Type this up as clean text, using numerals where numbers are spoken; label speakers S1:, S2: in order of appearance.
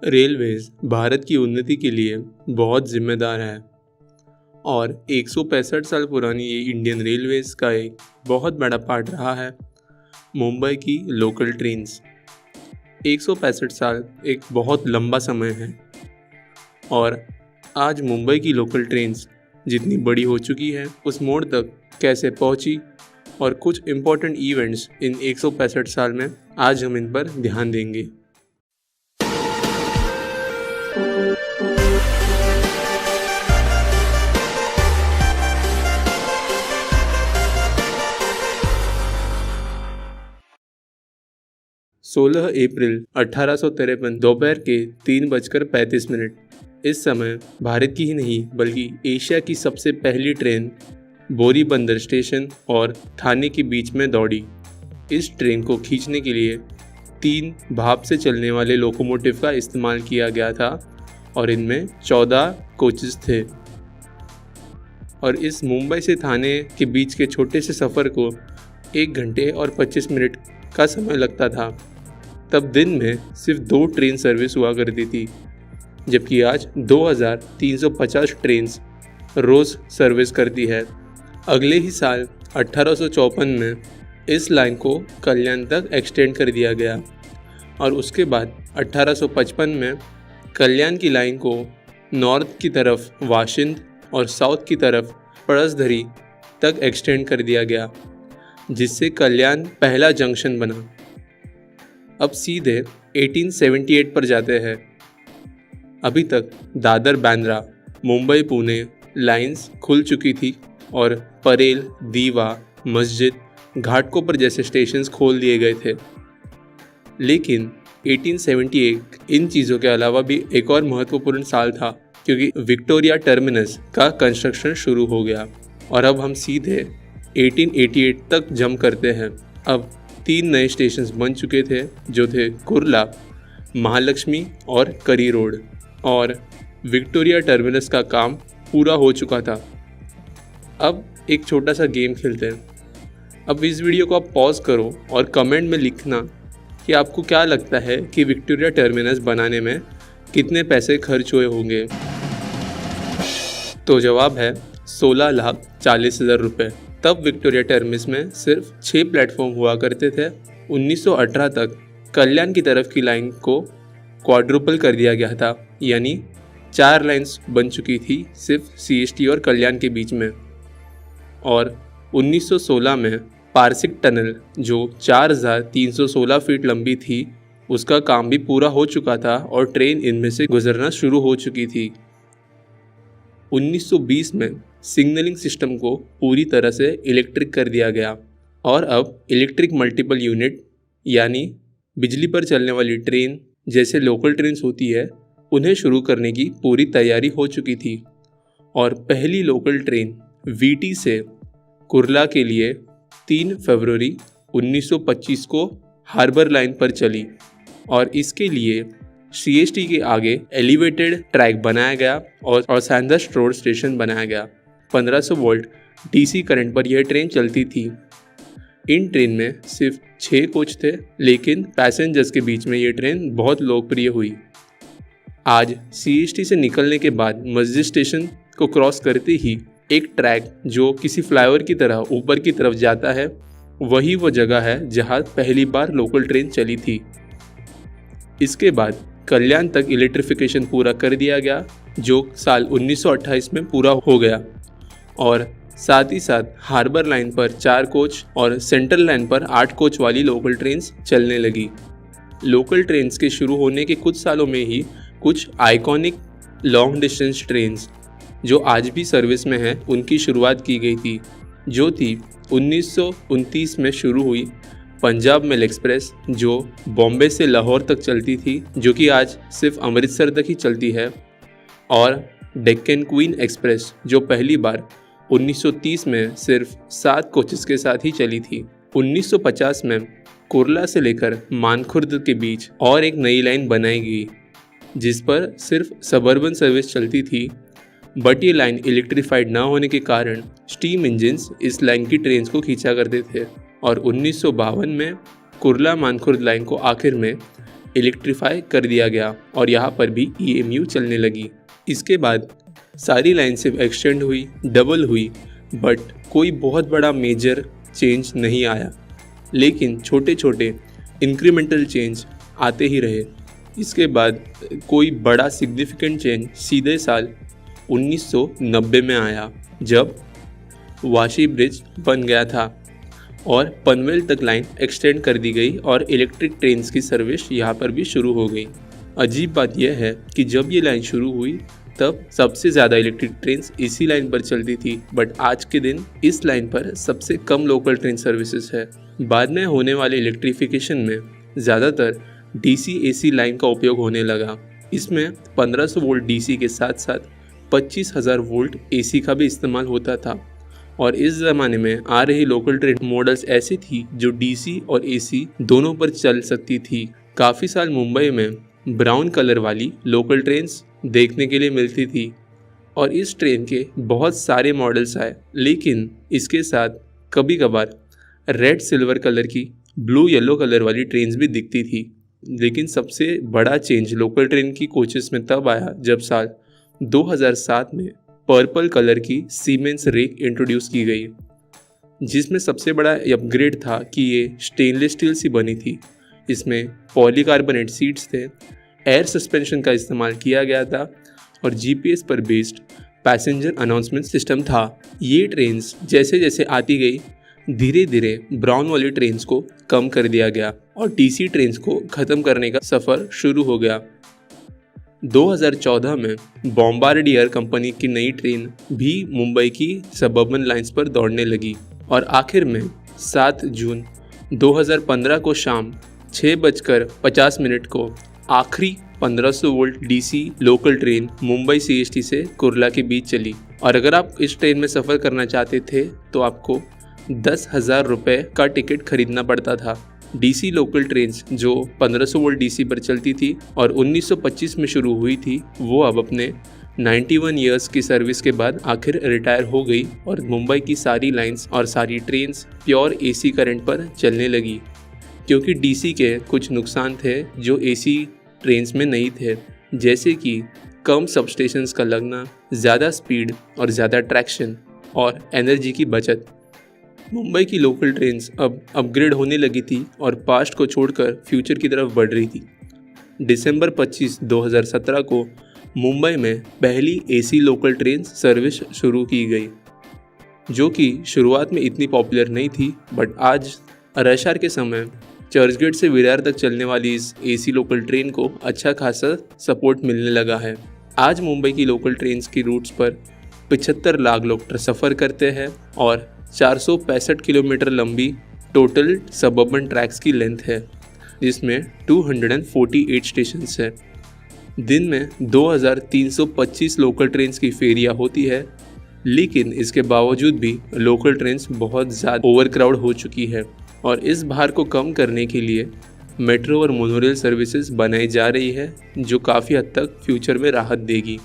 S1: Railways Bharat की उन्नति के लिए बहुत जिम्मेदार है और 165 साल पुरानी ये इंडियन रेलवेज का एक बहुत बड़ा पार्ट रहा है। मुंबई की लोकल ट्रेन्स 165 साल एक बहुत लंबा समय है और आज मुंबई की लोकल ट्रेन्स जितनी बड़ी हो चुकी है उस मोड़ तक कैसे पहुंची और कुछ इम्पोर्टेंट इवेंट्स इन 165 साल में आज हम इन पर ध्यान देंगे। सोलह अप्रैल 1853 दोपहर के 3:35। इस समय भारत की ही नहीं बल्कि एशिया की सबसे पहली ट्रेन बोरी बंदर स्टेशन और ठाणे के बीच में दौड़ी। इस ट्रेन को खींचने के लिए 3 भाप से चलने वाले लोकोमोटिव का इस्तेमाल किया गया था और इनमें 14 कोचेस थे। और इस मुंबई से ठाणे के बीच के छोटे से सफ़र को 1 घंटे और 25 मिनट का समय लगता था। तब दिन में सिर्फ 2 ट्रेन सर्विस हुआ करती थी, जबकि आज 2350 ट्रेन रोज़ सर्विस करती है। अगले ही साल 1854 में इस लाइन को कल्याण तक एक्सटेंड कर दिया गया और उसके बाद 1855 में कल्याण की लाइन को नॉर्थ की तरफ वाशिंद और साउथ की तरफ पड़सधरी तक एक्सटेंड कर दिया गया, जिससे कल्याण पहला जंक्शन बना। अब सीधे 1878 पर जाते हैं। अभी तक दादर बांद्रा मुंबई पुणे लाइंस खुल चुकी थी और परेल, दीवा, मस्जिद, घाटकोपर जैसे स्टेशंस खोल दिए गए थे। लेकिन 1878 इन चीज़ों के अलावा भी एक और महत्वपूर्ण साल था, क्योंकि विक्टोरिया टर्मिनस का कंस्ट्रक्शन शुरू हो गया और अब हम सीधे 1888 तक जंप करते हैं। अब 3 नए स्टेशंस बन चुके थे, जो थे कुर्ला, महालक्ष्मी और करी रोड, और विक्टोरिया टर्मिनस का काम पूरा हो चुका था। अब एक छोटा सा गेम खेलते हैं। अब इस वीडियो को आप पॉज करो और कमेंट में लिखना कि आपको क्या लगता है कि विक्टोरिया टर्मिनस बनाने में कितने पैसे खर्च हुए होंगे। तो जवाब है 16,40,000 रुपये। तब विक्टोरिया टर्मिनस में सिर्फ 6 प्लेटफॉर्म हुआ करते थे। 1918 तक कल्याण की तरफ की लाइन को क्वाड्रुपल कर दिया गया था, यानी 4 लाइंस बन चुकी थी सिर्फ CST और कल्याण के बीच में। और 1916 में पारसिक टनल, जो 4316 फीट लंबी थी, उसका काम भी पूरा हो चुका था और ट्रेन इनमें से गुजरना शुरू हो चुकी थी। 1920 में सिग्नलिंग सिस्टम को पूरी तरह से इलेक्ट्रिक कर दिया गया और अब इलेक्ट्रिक मल्टीपल यूनिट, यानी बिजली पर चलने वाली ट्रेन जैसे लोकल ट्रेन्स होती है, उन्हें शुरू करने की पूरी तैयारी हो चुकी थी। और पहली लोकल ट्रेन VT से कुर्ला के लिए 3 फरवरी 1925 को हार्बर लाइन पर चली और इसके लिए CST के आगे एलिवेटेड ट्रैक बनाया गया और सैंडहर्स्ट रोड स्टेशन बनाया गया। 1500 वोल्ट DC करंट पर यह ट्रेन चलती थी। इन ट्रेन में सिर्फ 6 कोच थे, लेकिन पैसेंजर्स के बीच में ये ट्रेन बहुत लोकप्रिय हुई। आज CST से निकलने के बाद मस्जिद स्टेशन को क्रॉस करते ही एक ट्रैक जो किसी फ्लाईओवर की तरह ऊपर की तरफ जाता है, वही वो जगह है जहाँ पहली बार लोकल ट्रेन चली थी। इसके बाद कल्याण तक इलेक्ट्रिफिकेशन पूरा कर दिया गया, जो साल 1928 में पूरा हो गया, और साथ ही साथ हार्बर लाइन पर 4 कोच और सेंट्रल लाइन पर 8 कोच वाली लोकल ट्रेन्स चलने लगी। लोकल ट्रेन्स के शुरू होने के कुछ सालों में ही कुछ आइकॉनिक लॉन्ग डिस्टेंस ट्रेन्स जो आज भी सर्विस में हैं, उनकी शुरुआत की गई थी, जो थी 1929 में शुरू हुई पंजाब मेल एक्सप्रेस, जो बॉम्बे से लाहौर तक चलती थी, जो कि आज सिर्फ अमृतसर तक ही चलती है, और डेक्कन क्वीन एक्सप्रेस, जो पहली बार 1930 में सिर्फ 7 कोचेस के साथ ही चली थी। 1950 में कुर्ला से लेकर मानखुर्द के बीच और एक नई लाइन बनाई गई, जिस पर सिर्फ सबर्बन सर्विस चलती थी, बट ये लाइन इलेक्ट्रीफाइड ना होने के कारण स्टीम इंजन्स इस लाइन की ट्रेन्स को खींचा करते थे। और 1952 में कुर्ला मानखुर्द लाइन को आखिर में इलेक्ट्रीफाई कर दिया गया और यहाँ पर भी EMU चलने लगी। इसके बाद सारी लाइन सिर्फ एक्सटेंड हुई, डबल हुई, बट कोई बहुत बड़ा मेजर चेंज नहीं आया, लेकिन छोटे छोटे इंक्रीमेंटल चेंज आते ही रहे। इसके बाद कोई बड़ा सिग्निफिकेंट चेंज सीधे साल 1990 में आया, जब वाशी ब्रिज बन गया था और पनवेल तक लाइन एक्सटेंड कर दी गई और इलेक्ट्रिक ट्रेन्स की सर्विस यहाँ पर भी शुरू हो गई। अजीब बात यह है कि जब ये लाइन शुरू हुई तब सबसे ज़्यादा इलेक्ट्रिक ट्रेन्स इसी लाइन पर चलती थी, बट आज के दिन इस लाइन पर सबसे कम लोकल ट्रेन सर्विसेज है। बाद में होने वाले इलेक्ट्रिफिकेशन में ज़्यादातर DC AC लाइन का उपयोग होने लगा। इसमें 1500 वोल्ट DC के साथ साथ 25,000 वोल्ट AC का भी इस्तेमाल होता था और इस ज़माने में आ रही लोकल ट्रेन मॉडल्स ऐसी थी जो DC और AC दोनों पर चल सकती थी। काफ़ी साल मुंबई में ब्राउन कलर वाली लोकल ट्रेन्स देखने के लिए मिलती थी और इस ट्रेन के बहुत सारे मॉडल्स आए, लेकिन इसके साथ कभी कभार रेड सिल्वर कलर की, ब्लू येलो कलर वाली ट्रेन्स भी दिखती थी। लेकिन सबसे बड़ा चेंज लोकल ट्रेन की कोचेस में तब आया जब साल 2007 में पर्पल कलर की सीमेंस रेक इंट्रोड्यूस की गई, जिसमें सबसे बड़ा अपग्रेड था कि ये स्टेनलेस स्टील से बनी थी। इसमें पॉलीकार्बोनेट सीट्स थे, एयर सस्पेंशन का इस्तेमाल किया गया था और GPS पर बेस्ड पैसेंजर अनाउंसमेंट सिस्टम था। ये ट्रेन्स जैसे जैसे आती गई, धीरे धीरे ब्राउन वाली ट्रेन्स को कम कर दिया गया और DC ट्रेन्स को ख़त्म करने का सफ़र शुरू हो गया। 2014 में बॉम्बार्डियर कंपनी की नई ट्रेन भी मुंबई की सबअर्बन लाइंस पर दौड़ने लगी और आखिर में 7 जून 2015 को शाम 6:50 को आखिरी 1500 volt DC local train Mumbai CST से कुर्ला के बीच चली। और अगर आप इस ट्रेन में सफ़र करना चाहते थे तो आपको 10,000 रुपये का टिकट खरीदना पड़ता था। DC लोकल ट्रेन्स जो 1500 वोल्ट DC पर चलती थी और 1925 में शुरू हुई थी, वो अब अपने 91 ईयर्स की सर्विस के बाद आखिर रिटायर हो गई और मुंबई की सारी लाइंस और सारी ट्रेन्स प्योर AC करंट पर चलने लगी, क्योंकि DC के कुछ नुकसान थे जो AC ट्रेन्स में नहीं थे, जैसे कि कम सबस्टेशंस का लगना, ज़्यादा स्पीड और ज़्यादा ट्रैक्शन और एनर्जी की बचत। मुंबई की लोकल ट्रेन्स अब अपग्रेड होने लगी थी और पास्ट को छोड़कर फ्यूचर की तरफ बढ़ रही थी। दिसंबर 25, 2017 को मुंबई में पहली AC लोकल ट्रेन सर्विस शुरू की गई, जो कि शुरुआत में इतनी पॉपुलर नहीं थी, बट आज रश आवर के समय चर्चगेट से विरार तक चलने वाली इस AC लोकल ट्रेन को अच्छा खासा सपोर्ट मिलने लगा है। आज मुंबई की लोकल ट्रेन्स की रूट्स पर 75 लाख लोग सफ़र करते हैं और 465 किलोमीटर लंबी टोटल सबअर्बन ट्रैक्स की लेंथ है, जिसमें 248 स्टेशंस हैं। दिन में 2325 लोकल ट्रेन्स की फेरियाँ होती है, लेकिन इसके बावजूद भी लोकल ट्रेन्स बहुत ज़्यादा ओवरक्राउड हो चुकी है और इस भार को कम करने के लिए मेट्रो और मोनोरेल सर्विसेज बनाई जा रही है, जो काफ़ी हद तक फ्यूचर में राहत देगी।